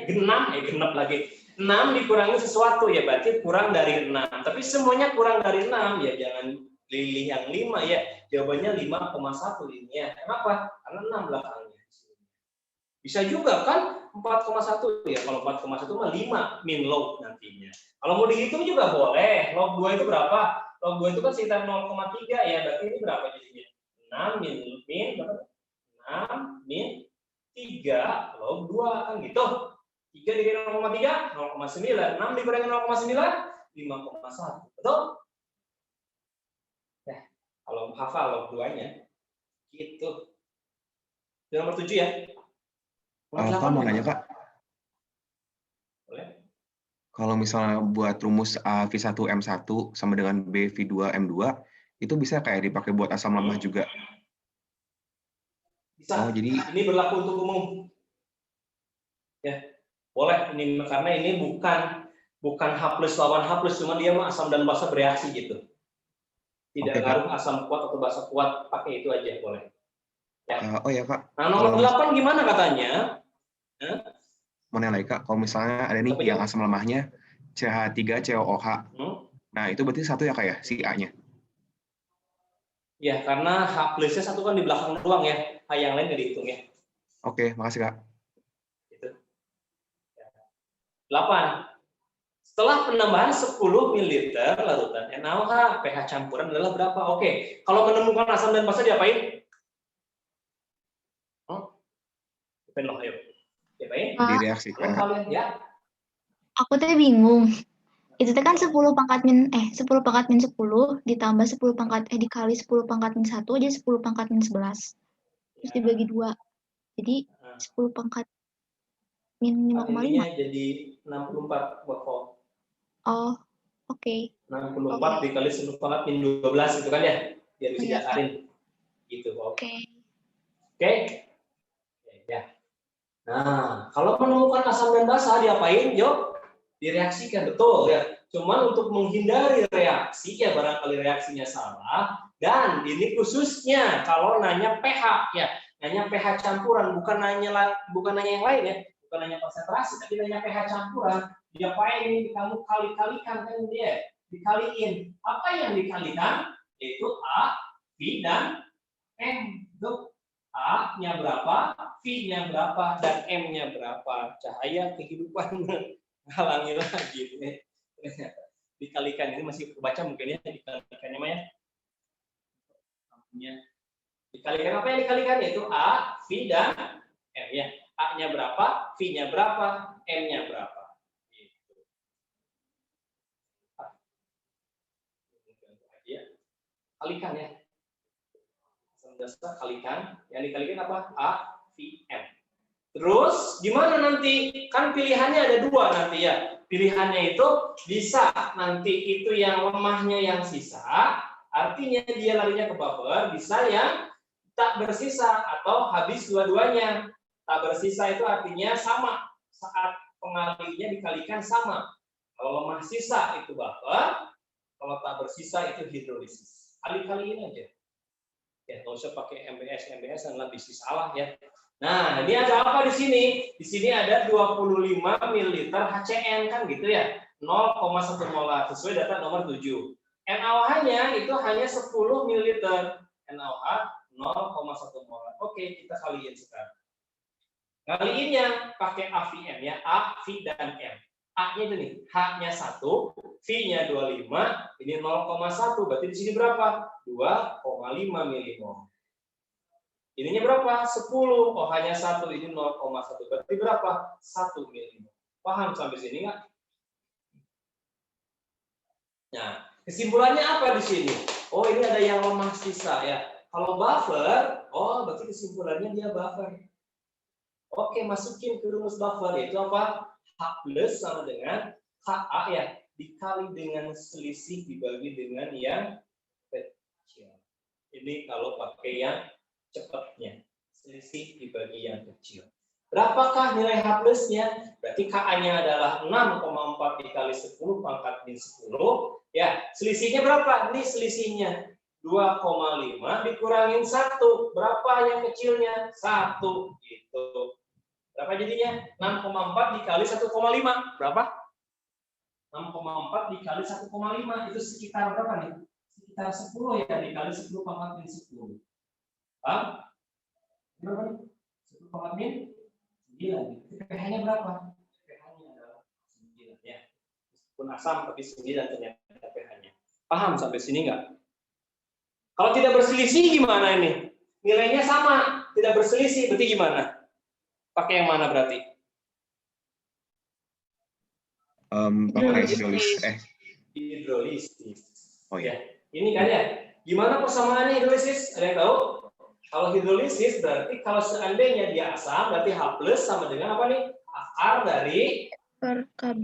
genap lagi. 6 dikurangi sesuatu ya, berarti kurang dari 6. Tapi semuanya kurang dari 6 ya, jangan pilih yang 5 ya. Jawabannya 5,1 ini ya. Kenapa? Karena 6 belakangnya. Bisa juga kan 4,1 ya. Kalau 4,1 mah 5 min log nantinya. Kalau mau dihitung juga boleh. Log 2 itu berapa? Log 2 itu kan sekitar 0,3 ya. Berarti ini berapa jadinya? 6 min 3 log 2 kan gitu. 3 dikali 0,3 0,9. 6 dikurangi 0,9 5,1. Betul? Ya, kalau hafal log 2-nya gitu. Nomor 7 ya. Kak mau nanya, Kak. Boleh. Kalau misalnya buat rumus A V1M1 sama dengan B V2M2 itu bisa kayak dipakai buat asam lemah juga. Bisa. Oh, jadi ini berlaku untuk umum. Ya, boleh ini karena ini bukan H plus lawan H plus, cuma dia mah asam dan basa bereaksi gitu. Tidak Oke, ngaruh asam kuat atau basa kuat, pakai itu aja boleh. Ya. oh ya, Kak. Nah, nomor 8 gimana katanya? Mau nanya lagi, Kak, kalau misalnya ada nih yang asam lemahnya CH3COOH. Nah, itu berarti 1 ya, Kak ya, si A-nya? Ya, karena H plusnya 1 kan di belakang doang ya. H yang lain nggak dihitung ya. Oke, makasih, Kak. Gitu. 8. Setelah penambahan 10 ml larutan NaOH, pH campuran adalah berapa? Oke, kalau menemukan asam dan basa diapain? Ayo. Diapain? Pak, Direaksikan. Kalau kalian ya, aku teh bingung. Itu teh kan 10 pangkat min 10 pangkat min 10 ditambah 10 pangkat dikali 10 pangkat min 1 aja 10 pangkat min 11. Terus dibagi 2. Jadi 10 pangkat min ininya 5,5. jadi 64 bakal. Oh, oke. 64 dikali 10 pangkat min 12 gitu kan ya, biar bisa Iya, diakarin gitu. Oke. Oke? Ya. Nah, kalau menemukan asam dan basa diapain? Yuk, direaksikan, betul ya. Cuman untuk menghindari reaksi ya barangkali reaksinya salah, dan ini khususnya kalau nanya pH ya, nanya pH campuran, bukan nanya yang lain ya, bukan nanya konsentrasi, tapi nanya pH campuran. Diapain ini kamu kali-kalikan kan dia, dikaliin. Apa yang dikalikan? Yaitu A, V dan M. A-nya berapa, V-nya berapa, dan M-nya berapa. Cahaya kehidupan halangi lagi. Dikalikan, ini masih kebaca mungkin ya, dikalikannya mah ya. Dikalikan apa yang dikalikan? Yaitu A, V, dan M ya. A-nya berapa, V-nya berapa, M-nya berapa. Gitu. Kalikan ya. Dasar kalikan, yang dikalikan apa? A, V, M. Terus gimana nanti? Kan pilihannya ada dua nanti ya. Pilihannya itu bisa nanti itu yang lemahnya yang sisa, artinya dia larinya ke buffer, bisa yang tak bersisa atau habis dua-duanya. Tak bersisa itu artinya sama saat pengalinya dikalikan sama. Kalau lemah sisa itu buffer, kalau tak bersisa itu hidrolisis. Kali-kaliin aja. Ya, nggak usah pakai MBS adalah bisnis salah ya. Nah, ini ada apa di sini? Di sini ada 25 ml HCN kan gitu ya. 0,1 molar sesuai data nomor 7. NaOH-nya itu hanya 10 ml. NaOH 0,1 molar. Oke, kita kaliin sekarang. Kaliinnya pakai AVM ya, A, V dan M. A-nya itu nih, H-nya 1, V-nya 25, ini 0,1, berarti di sini berapa? 2,5 milimol. Ininya berapa? 10, OH-nya 1, ini 0,1, berarti berapa? 1 milimol. Paham sampai sini nggak? Nah, kesimpulannya apa di sini? Oh, ini ada yang lemah sisa ya. Kalau buffer, oh berarti kesimpulannya dia buffer. Oke, masukin ke rumus buffer, yaitu apa? H plus sama dengan HA ya, dikali dengan selisih dibagi dengan yang kecil. Ini kalau pakai yang cepatnya, selisih dibagi yang kecil. Berapakah nilai H plusnya? Berarti KA-nya adalah 6,4 dikali 10 pangkat min 10. Ya, selisihnya berapa? Ini selisihnya 2,5 dikurangin 1. Berapa yang kecilnya? 1. Gitu. Berapa jadinya? 6,4 dikali 1,5. Berapa? 6,4 dikali 1,5. Itu sekitar berapa nih? Sekitar 10 ya, dikali 10 pangkat min 10. Paham? Berapa nih? 10 pangkat min 9. pH-nya berapa? pH-nya adalah 9 ya. Meskipun asam tapi 9 ternyata pH-nya. Paham sampai sini nggak? Kalau tidak berselisih gimana ini? Nilainya sama, tidak berselisih, berarti gimana? Pakai yang mana berarti? Pakai hidrolisis. Hidrolisis. Oh ya. Ini kan ya. Gimana persamaannya hidrolisis? Ada yang tahu? Kalau hidrolisis berarti kalau seandainya dia asam, berarti H plus sama dengan apa nih? Akar dari Per KB.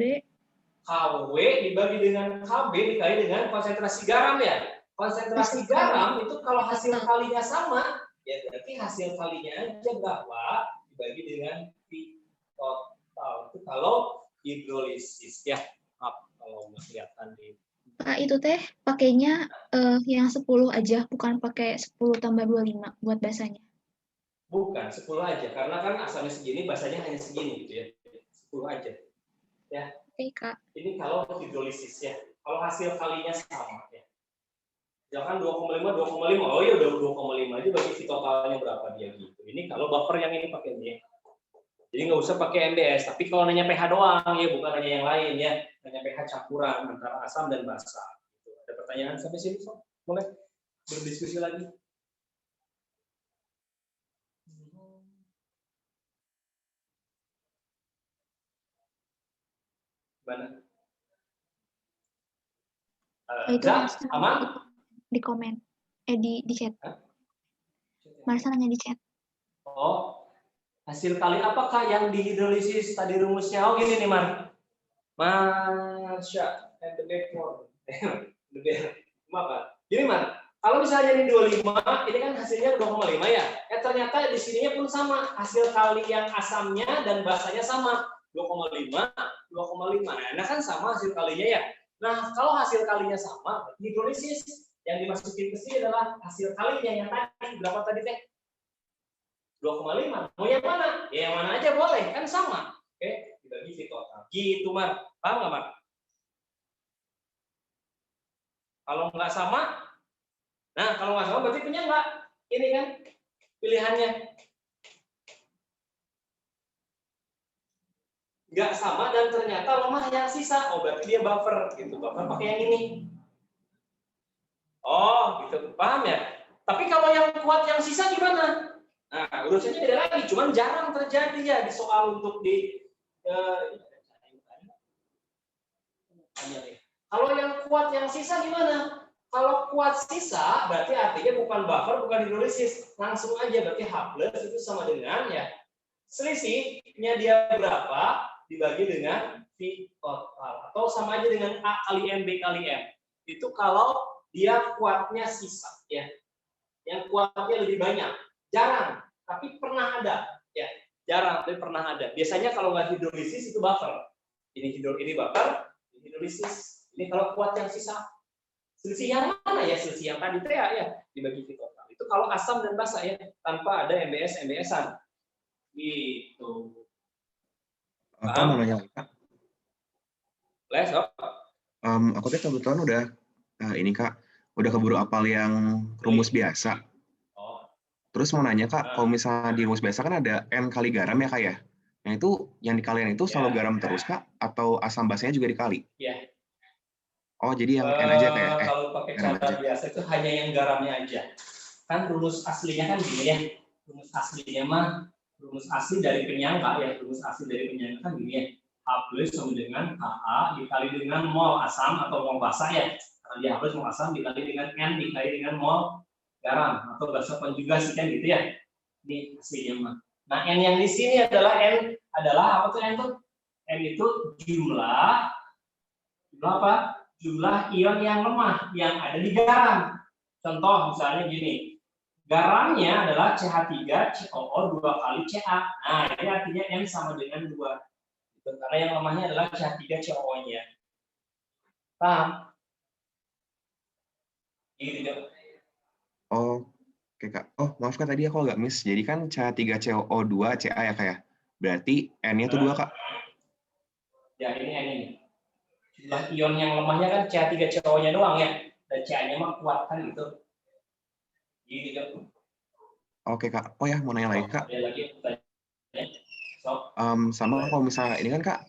KW dibagi dengan KB dikali dengan konsentrasi garam ya. Konsentrasi garam itu kalau hasil kalinya sama, ya berarti hasil kalinya aja berapa dibagi dengan V total. Itu kalau hidrolisis ya. Maaf kalau nggak kelihatan di Pak, itu teh pakainya yang 10 aja, bukan pakai 10 tambah 25 buat basanya. bukan 10 aja karena kan asalnya segini, basanya hanya segini gitu ya. 10 aja. Ya. Oke, Kak. Ini kalau hidrolisis ya. Kalau hasil kalinya sama ya. Jangan 2,5 2,5. Oh ya udah 2,5 aja bagi V totalnya berapa dia gitu. Ini kalau buffer yang ini pakai dia. Jadi nggak usah pakai MBS, tapi kalau nanya pH doang ya, bukan nanya yang lain ya, nanya pH campuran antara asam dan basa. Ada pertanyaan sampai sini, Sob? Boleh berdiskusi lagi? Gimana? Itu Zak, Marisa aman? di komen. Di chat. Hah? Marisa nanya di chat. Oh, hasil kali apakah yang dihidrolisis tadi rumusnya? Oh gini nih, Mar. Masya, and the backward. The back. Apa? Gini, Mar. Kalau misalnya ini 25, ini kan hasilnya 2,5 ya. Ternyata di sininya pun sama. Hasil kali yang asamnya dan basanya sama. 2,5, 2,5. Nah, kan sama hasil kalinya ya. Nah, kalau hasil kalinya sama, hidrolisis yang dimasukin ke sini adalah hasil kalinya yang tadi. Berapa tadi teh? 2,5. Mau yang mana? Ya yang mana aja boleh, kan sama. Oke, dibagi total. Gitu, Mar. Paham nggak, Mar? Kalau nggak sama, nah kalau nggak sama berarti punya nggak? Ini kan pilihannya. Nggak sama dan ternyata lemah yang sisa. Oh, berarti dia buffer. Gitu, buffer pakai yang ini. Oh, gitu. Paham ya? Tapi kalau yang kuat yang sisa gimana? Nah, urusannya beda lagi, cuman jarang terjadi ya di soal untuk kalau yang kuat yang sisa gimana? Kalau kuat sisa berarti artinya bukan buffer, bukan hidrolisis, langsung aja berarti H+ itu sama dengan ya selisihnya dia berapa dibagi dengan V total atau sama aja dengan A kali M B kali M. Itu kalau dia kuatnya sisa ya. Yang kuatnya lebih banyak. Jarang, tapi pernah ada, ya. Jarang, tapi pernah ada. Biasanya kalau nggak hidrolisis itu buffer. Ini buffer, ini hidrolisis. Ini kalau kuat yang sisa. Selisih yang mana ya? Selisih yang tadi ya, dibagi V total. Itu kalau asam dan basa ya, tanpa ada MBS-an. Gitu. Kak mau nanya lagi, Kak. Les, oh. Aku tuh kebetulan udah ini Kak, udah keburu apal yang rumus biasa. Terus mau nanya Kak, kalau misalnya di rumus biasa kan ada N kali garam ya Kak ya? Nah itu yang dikaliin itu selalu garam terus Kak? Atau asam basanya juga dikali? Iya. Oh jadi yang N aja kayak kalau pakai garam cara aja. biasa itu hanya yang garamnya aja. Kan rumus aslinya kan gini ya. Rumus aslinya mah rumus asli dari penyangga ya. Rumus asli dari penyangga kan gini ya. H+ sama dengan Ka dikali dengan mol asam atau mol basa ya. Karena dia H+ mol asam dikali dengan N dikali dengan mol garam atau basa konjugasi kan gitu ya. Ini aslinya mah. Nah, N yang di sini adalah apa tuh N tuh? N itu jumlah apa? Jumlah ion yang lemah yang ada di garam. Contoh misalnya gini. Garamnya adalah CH3COO 2 kali Ca. Nah, ini artinya N sama dengan 2. Karena yang lemahnya adalah CH3COO-nya. Paham? Gitu. Oh, oke Kak. Oh, maaf Kak, tadi aku agak miss. Jadi kan CH3COO2 Ca ya Kak ya? Berarti N-nya tuh 2 Kak? Ya, ini N ini. Jumlah ion yang lemahnya kan CH3COO-nya doang ya. Dan Ca-nya mah kuat kan gitu. Gitu. Oke Kak. Oh ya, mau nanya lagi Kak. Ada lagi pertanyaan? Sama kalau misalnya ini kan Kak,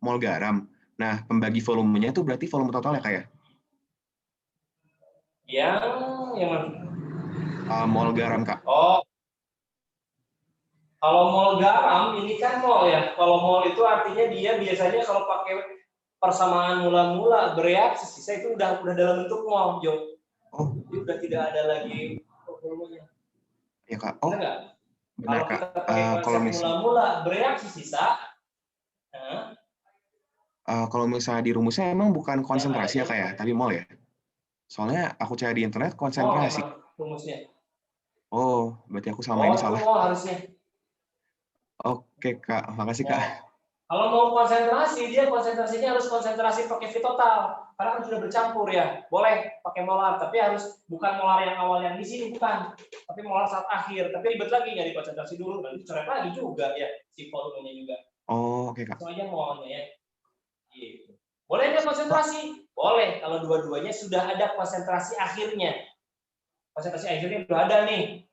mol garam. Nah, pembagi volumenya itu berarti volume total ya Kak ya? Yang mana? Mol garam Kak. Oh, kalau mol garam ini kan mol ya. Kalau mol itu artinya dia biasanya kalau pakai persamaan mula-mula bereaksi sisa itu udah dalam bentuk mol, Jo. Oh, Jadi udah tidak ada lagi volumenya. Ya Kak. Oh, Kalau benar Kak. kita pakai Kalau konsep mula-mula bereaksi sisa, kalau misalnya di rumusnya emang bukan konsentrasi ya Kak ya, tapi mol ya? Soalnya aku cari di internet konsentrasi. Rumusnya. Oh, berarti aku selama ini salah. Mol harusnya. Oke Kak, makasih Kak. Kalau mau konsentrasi, dia konsentrasinya harus konsentrasi pakai V total. Karena kan sudah bercampur ya. Boleh pakai molar, tapi harus bukan molar yang awal yang di sini, bukan. Tapi molar saat akhir. Tapi ribet lagi, nyari konsentrasi dulu. Nanti coret lagi juga ya, si volumenya juga. Oh, oke Kak. Langsung aja molnya ya. Gitu. Boleh nggak konsentrasi? Boleh, kalau dua-duanya sudah ada konsentrasi akhirnya. Konsentrasi akhirnya udah ada nih.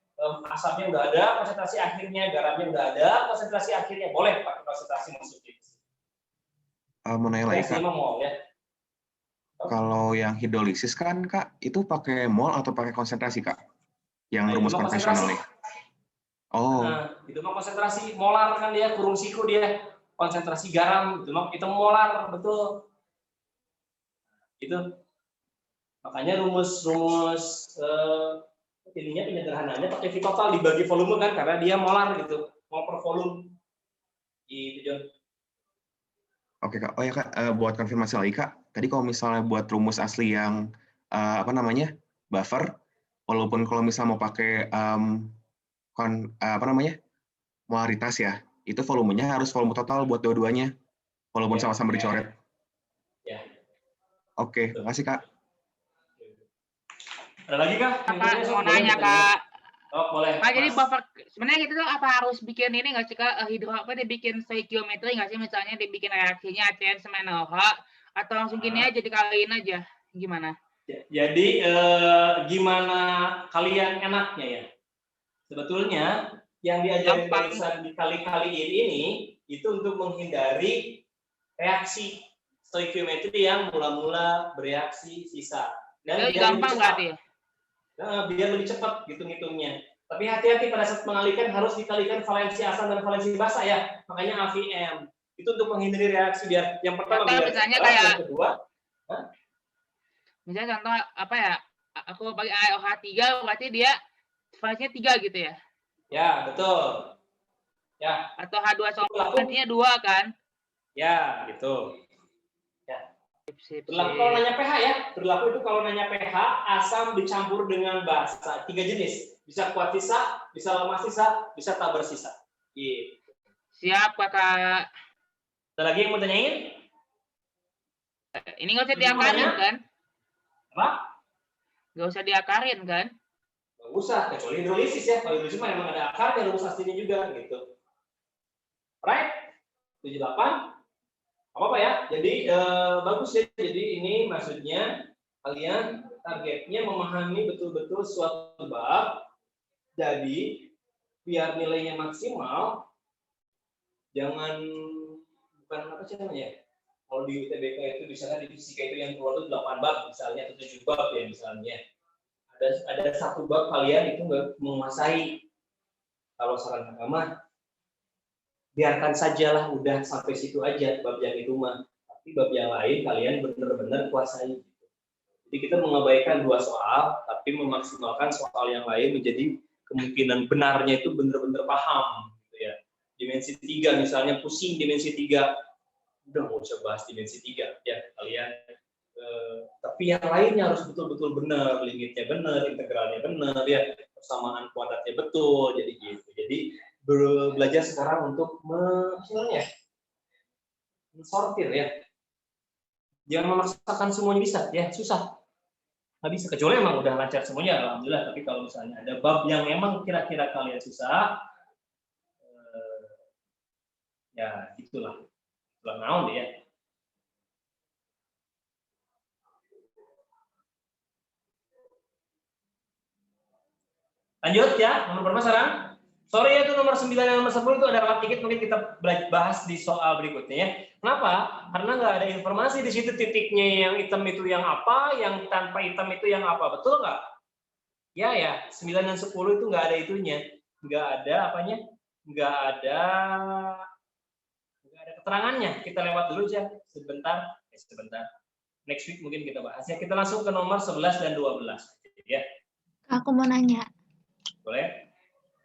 Asapnya udah ada, konsentrasi akhirnya, garamnya udah ada, konsentrasi akhirnya. Boleh pakai konsentrasi masukin. Mau nanya lagi Kak. Mol, ya. Kalau yang hidrolisis kan Kak, itu pakai mol atau pakai konsentrasi Kak? Yang rumus konvensionalnya. Oh. Nah, itu mah konsentrasi molar kan dia, kurung siku dia. konsentrasi garam, itu molar, betul. Itu makanya rumus ininya penyederhanaannya pakai V total dibagi volume kan, karena dia molar gitu, mol per volume. Gitu, John. Oke Kak, oh ya Kak, buat konfirmasi lagi Kak, tadi kalau misalnya buat rumus asli yang buffer, walaupun kalau misalnya mau pakai molaritas ya, itu volumenya harus volume total buat dua-duanya, walaupun sama-sama dicoret. Ya. Oke, makasih Kak. Ada lagi Kak? Kak, mau nanya Kak. Oh, boleh. Kak, jadi Mas. buffer sebenarnya kita tuh apa harus bikin ini nggak sih Kak, dibikin stoikiometri nggak sih, misalnya dibikin reaksinya ACN sama NaOH, atau langsung gini aja dikaliin aja, gimana? Jadi gimana kalian enaknya ya? Sebetulnya yang diajarin barusan dikali-kaliin ini itu untuk menghindari reaksi stoikiometri yang mula-mula bereaksi sisa. Dan Jadi gampang berarti ya? Biar lebih cepat gitu ngitungnya. Tapi hati-hati pada saat mengalihkan harus dikalikan valensi asam dan valensi basa ya. Makanya AVM. Itu untuk menghindari reaksi biar yang pertama biar misalnya cepat, kayak yang kedua. Misalnya contoh apa ya? Aku pakai AOH 3 berarti dia valensinya 3 gitu ya? Ya, betul. Ya. Atau H2SO4 valensinya 2 kan? Ya, gitu. Sip. Berlaku kalau nanya pH ya, berlaku itu kalau nanya pH asam dicampur dengan basa, 3 jenis, bisa kuat sisa, bisa lemah sisa, bisa tak bersisa. Gitu. Siap Kakak. Ada lagi yang mau tanyain? Ini nggak usah diakarin kan? Apa? Nggak usah diakarin kan? Nggak usah, kecuali hidrolisis ya. Kalau hidrolisis mah emang ada akarnya rumus aslinya juga gitu. Right? 78. Apa ya? Jadi bagus ya. Jadi ini maksudnya kalian targetnya memahami betul-betul suatu bab. Jadi biar nilainya maksimal, jangan bukan apa sih namanya? Kalau di UTBK itu misalnya di fisika itu yang keluar itu 8 bab misalnya atau 7 bab ya misalnya. Ada satu bab kalian itu nggak menguasai. Kalau saran agama biarkan sajalah udah sampai situ aja bab yang itu mah. Tapi bab yang lain kalian benar-benar kuasai. Jadi kita mengabaikan 2 soal, tapi memaksimalkan soal yang lain menjadi kemungkinan benarnya itu benar-benar paham. Gitu ya. Dimensi 3 misalnya pusing dimensi 3, udah nggak usah bahas dimensi 3 ya kalian. Tapi yang lainnya harus betul-betul benar, limitnya benar, integralnya benar, ya persamaan kuadratnya betul, jadi gitu. Jadi belajar sekarang untuk mensortir ya. Jangan memaksakan semuanya bisa, ya susah. Nggak bisa, kecuali emang udah lancar semuanya, alhamdulillah. Tapi kalau misalnya ada bab yang memang kira-kira kalian susah, ya gitulah. Itulah naon ya. Lanjut ya, nomor berapa sekarang? Sorry ya, itu nomor 9 dan nomor 10 itu ada rapat dikit, mungkin kita bahas di soal berikutnya ya. Kenapa? Karena nggak ada informasi di situ titiknya yang hitam itu yang apa, yang tanpa hitam itu yang apa, betul nggak? Ya, 9 dan 10 itu nggak ada itunya. Nggak ada apanya? Nggak ada keterangannya. Kita lewat dulu aja sebentar. Next week mungkin kita bahas ya. Kita langsung ke nomor 11 dan 12 ya. Aku mau nanya. Boleh?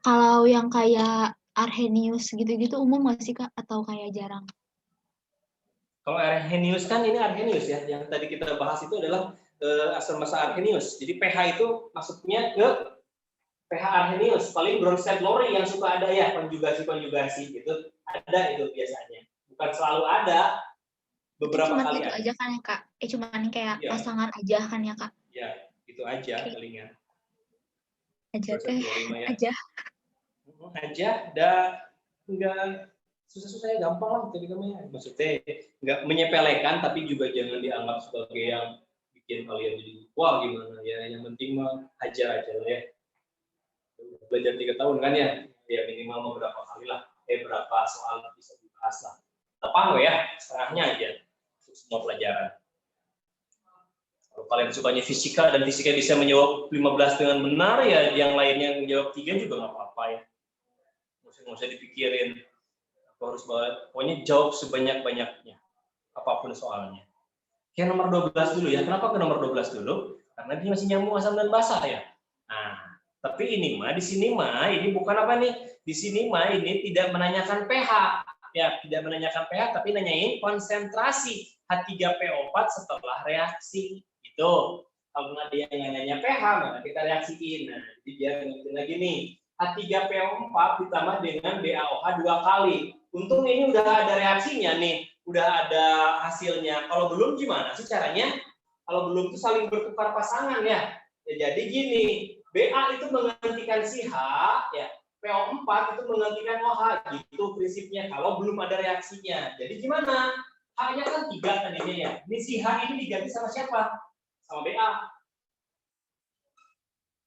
Kalau yang kayak Arrhenius gitu-gitu umum nggak sih Kak? Atau kayak jarang? Kalau Arrhenius kan ini Arrhenius ya. Yang tadi kita bahas itu adalah asam basa Arrhenius. Jadi pH itu maksudnya ke pH Arrhenius. Paling Bronsted-Lowry yang suka ada ya, konjugasi gitu. Ada itu biasanya. Bukan selalu ada. Beberapa cuman kali itu ada. aja kan ya Kak? Cuman kayak Ya. pasangan aja kan ya Kak? Ya, itu aja palingnya. Aja teh, Ya. aja. Enggak susah-susah ya, gampang lah tadi kamu. Maksudnya enggak menyepelekan tapi juga jangan dianggap sebagai yang bikin kalian jadi wah gimana ya, yang penting mah hajar aja lah ya. Belajar 3 tahun kan ya minimal beberapa kali lah, berapa soal bisa dibahas lah. Tepan lo ya, setengahnya aja untuk semua pelajaran. Kalau kalian sukanya fisika dan fisika bisa menjawab 15 dengan benar ya, yang lainnya menjawab 3 juga nggak apa-apa ya. Nggak usah dipikirin Pokoknya jawab sebanyak-banyaknya, apapun soalnya. Yang nomor 12 dulu ya. Kenapa ke nomor 12 dulu? Karena dia masih nyambung asam dan basa ya. Nah, tapi ini mah di sini mah ini bukan apa nih? Di sini mah ini tidak menanyakan pH. Ya, tidak menanyakan pH tapi nanyain konsentrasi H3PO4 setelah reaksi. Itu. Kalau ada yang nanya pH, maka kita reaksiin. Nah, jadi biar ngerti lagi nih. H3PO4 ditambah dengan BaOH 2 kali. Untung ini udah ada reaksinya nih, udah ada hasilnya. Kalau belum gimana sih caranya? Kalau belum tuh saling bertukar pasangan ya. Jadi gini, Ba itu menggantikan si H, ya. PO4 itu menggantikan OH, gitu prinsipnya. Kalau belum ada reaksinya. Jadi gimana? H-nya kan 3 kan ini ya. Ini si H ini diganti sama siapa? Sama Ba.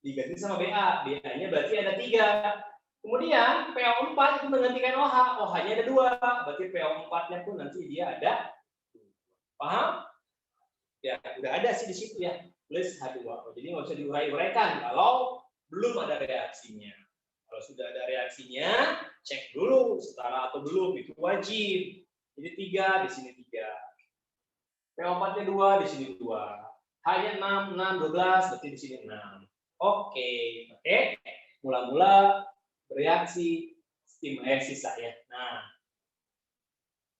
Diganti sama Ba. Ba-nya berarti ada 3. Kemudian PO4 itu menggantikan OH. OH-nya ada 2. Berarti PO4-nya pun nanti dia ada 2. Paham? Ya, udah ada sih di situ ya. Plus H2. Jadi nggak usah diurai-uraikan kalau belum ada reaksinya. Kalau sudah ada reaksinya, cek dulu setara atau belum. Itu wajib. Jadi 3, di sini 3. PO4-nya 2, di sini 2. H-nya 6, 12, berarti di sini 6. Oke. Mula-mula bereaksi sisa ya. Nah,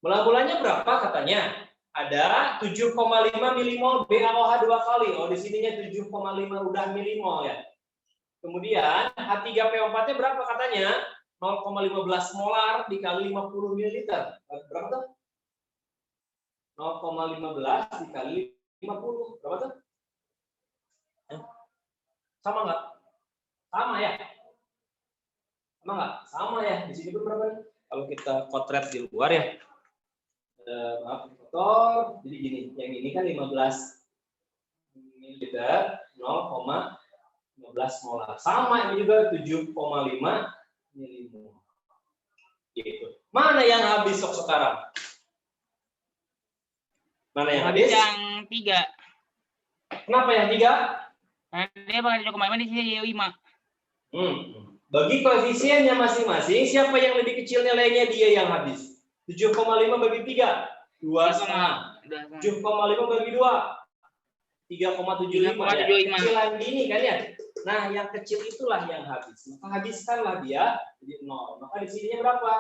mula-mulanya berapa katanya? Ada 7,5 milimol BaOH 2 kali. Oh, di sininya 7,5 udah milimol ya. Kemudian H3PO4-nya berapa katanya? 0,15 molar dikali 50 ml. Berapa tuh? 0,15 dikali 50. Berapa tuh? Sama nggak? Sama ya? Sama nggak? Sama ya. Di sini berapa nih? Kalau kita kotret di luar ya. Maaf, kotor. Jadi gini, yang ini kan 15 ml, 0,15 molar. Sama ini juga 7,5 milimol. Gitu. Mana yang habis sekarang? Mana yang habis? Yang 3. Kenapa yang 3? Dia pakai 7,5 di sini 5. Bagi koefisiennya masing-masing, siapa yang lebih kecil nilainya dia yang habis. 7,5 bagi 3, 2,5. 7,5 bagi 2, 3,75 ya. Kecilan gini kan ya. Nah, yang kecil itulah yang habis. Maka habiskanlah dia jadi 0. Maka di sininya berapa?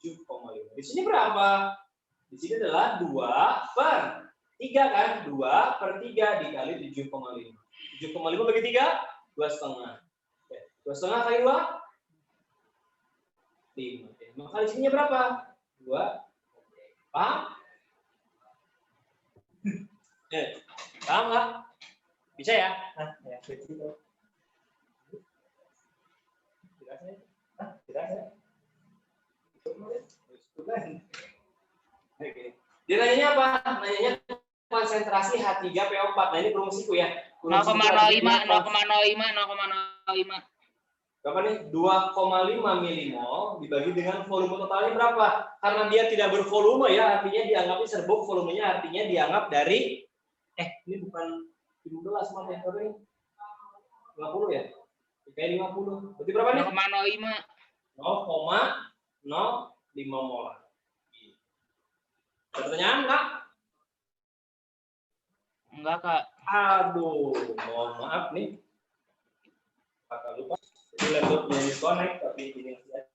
7,5. Di sini berapa? Di sini adalah 2/3 kan? 2/3 dikali 7,5. 7,5 bagi 3, 2,5. 2,5 kali 2, 5. Maka di sininya berapa? 2. Paham? Paham nggak? Bisa ya? Ya. Tidak. Dia nanyanya apa? Nanyanya konsentrasi H3PO4. Nah, ini perumusku ya. 0,05. Berapa nih? 2,5 milimol dibagi dengan volume totalnya berapa? Karena dia tidak bervolume ya, artinya dianggapnya serbuk, volumenya artinya dianggap dari ini bukan 15 maaf ya, berapa nih? 50 ya? Kayak 50. Berarti berapa nih? 0,05 molar. Ada pertanyaan enggak? Enggak, Kak. Aduh, mohon maaf nih. Kakak lupa. Jadi laptopnya disconnect, tapi ini masih ada.